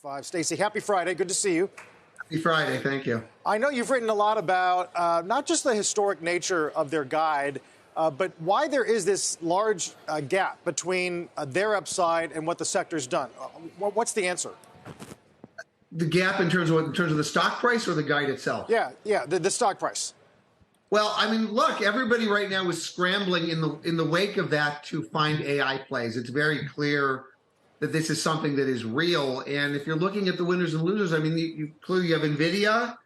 5. Stacy, happy Friday. Good to see you. Happy Friday. Thank you. I know you've written a lot about not just the historic nature of their guide, but why there is this large gap between their upside and what the sector's done. What's the answer? The gap in terms of what, in terms of the stock price or the guide itself? Yeah, the stock price. Well, I mean, look, everybody right now is scrambling in the wake of that to find AI plays. It's very clear that this is something that is real. And if you're looking at the winners and losers, I mean, you clearly have Nvidia,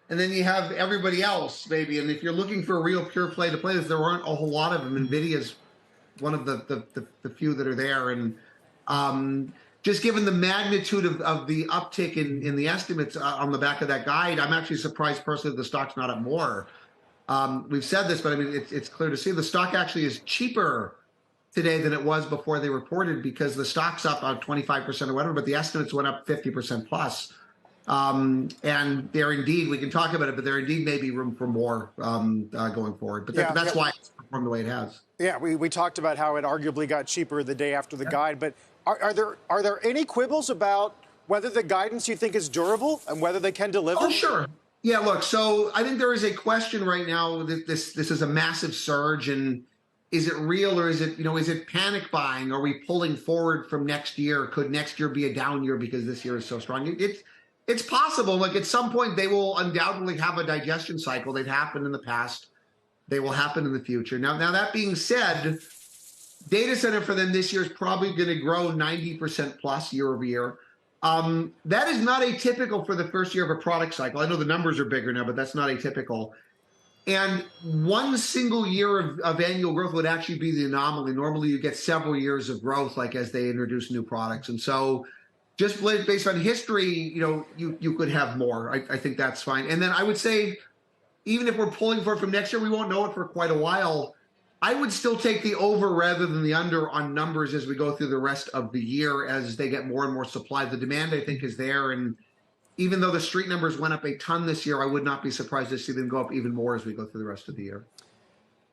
and then you have everybody else, maybe. And if you're looking for a real pure play to play this, there aren't a whole lot of them. Nvidia's one of the few that are there. And just given the magnitude of the uptick in the estimates on the back of that guide, I'm actually surprised personally that the stock's not up more. We've said this, but I mean, it's clear to see the stock actually is cheaper today than it was before they reported, because the stock's up about 25% or whatever, but the estimates went up 50% plus. And there indeed, we can talk about it, but there indeed may be room for more going forward. But that's why it's performed the way it has. Yeah, we talked about how it arguably got cheaper the day after the guide, but are there any quibbles about whether the guidance you think is durable and whether they can deliver? Oh, sure. Yeah, look, so I think there is a question right now that this is a massive surge, and is it real, or is it, is it panic buying? Are we pulling forward from next year? Could next year be a down year because this year is so strong? It's possible. Like, at some point they will undoubtedly have a digestion cycle. They've happened in the past. They will happen in the future. Now that being said, data center for them this year is probably going to grow 90% plus year over year. That is not atypical for the first year of a product cycle. I know the numbers are bigger now, but that's not atypical. And one single year of annual growth would actually be the anomaly. Normally you get several years of growth, like as they introduce new products. And so just based on history, you could have more. I think that's fine. And then I would say, even if we're pulling for it from next year, we won't know it for quite a while. I would still take the over rather than the under on numbers as we go through the rest of the year, as they get more and more supply. The demand, I think, is there. And even though the street numbers went up a ton this year, I would not be surprised to see them go up even more as we go through the rest of the year.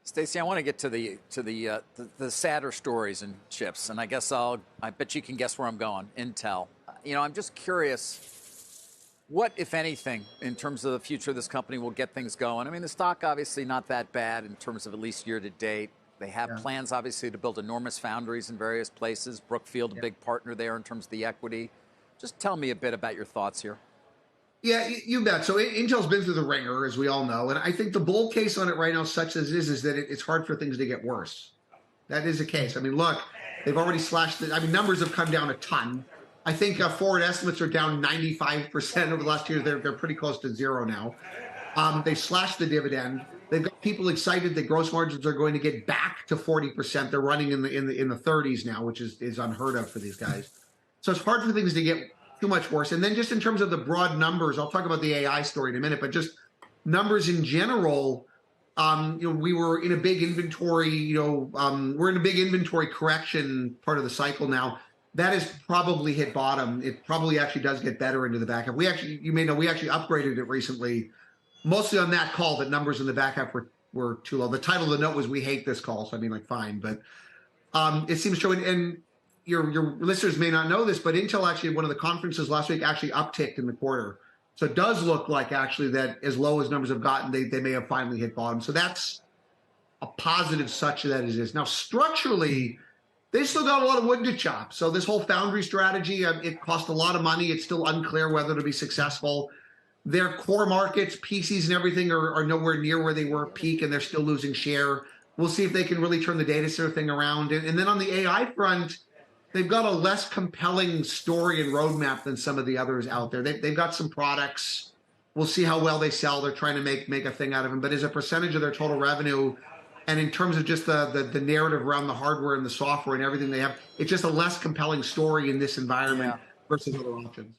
Stacy, I want to get to the sadder stories in chips, and I bet you can guess where I'm going. Intel. I'm just curious, what, if anything, in terms of the future of this company will get things going? I mean, the stock obviously not that bad in terms of at least year to date. They have plans, obviously, to build enormous foundries in various places. Brookfield, a big partner there in terms of the equity. Just tell me a bit about your thoughts here. Yeah, you bet. So Intel's been through the ringer, as we all know. And I think the bull case on it right now, such as it is that it's hard for things to get worse. That is the case. I mean, look, they've already slashed numbers have come down a ton. I think forward estimates are down 95% over the last year. They're pretty close to zero now. They slashed the dividend. They've got people excited that gross margins are going to get back to 40%. They're running in the 30s now, which is unheard of for these guys. So it's hard for things to get too much worse. And then just in terms of the broad numbers, I'll talk about the AI story in a minute, but just numbers in general, we were in a big inventory, we're in a big inventory correction part of the cycle now. That has probably hit bottom. It probably actually does get better into the back half. You may know, we actually upgraded it recently, mostly on that call that numbers in the back half were too low. The title of the note was, "We hate this call." So I mean, fine, but it seems to, and your listeners may not know this, but Intel actually, at one of the conferences last week, actually upticked in the quarter. So it does look like actually that as low as numbers have gotten, they may have finally hit bottom. So that's a positive, such that it is. Now, structurally, they still got a lot of wood to chop. So this whole foundry strategy, it cost a lot of money. It's still unclear whether to be successful. Their core markets, PCs and everything, are nowhere near where they were at peak, and they're still losing share. We'll see if they can really turn the data center thing around. And then on the AI front, they've got a less compelling story and roadmap than some of the others out there. They've got some products. We'll see how well they sell. They're trying to make a thing out of them. But as a percentage of their total revenue, and in terms of just the narrative around the hardware and the software and everything they have, it's just a less compelling story in this environment versus other options.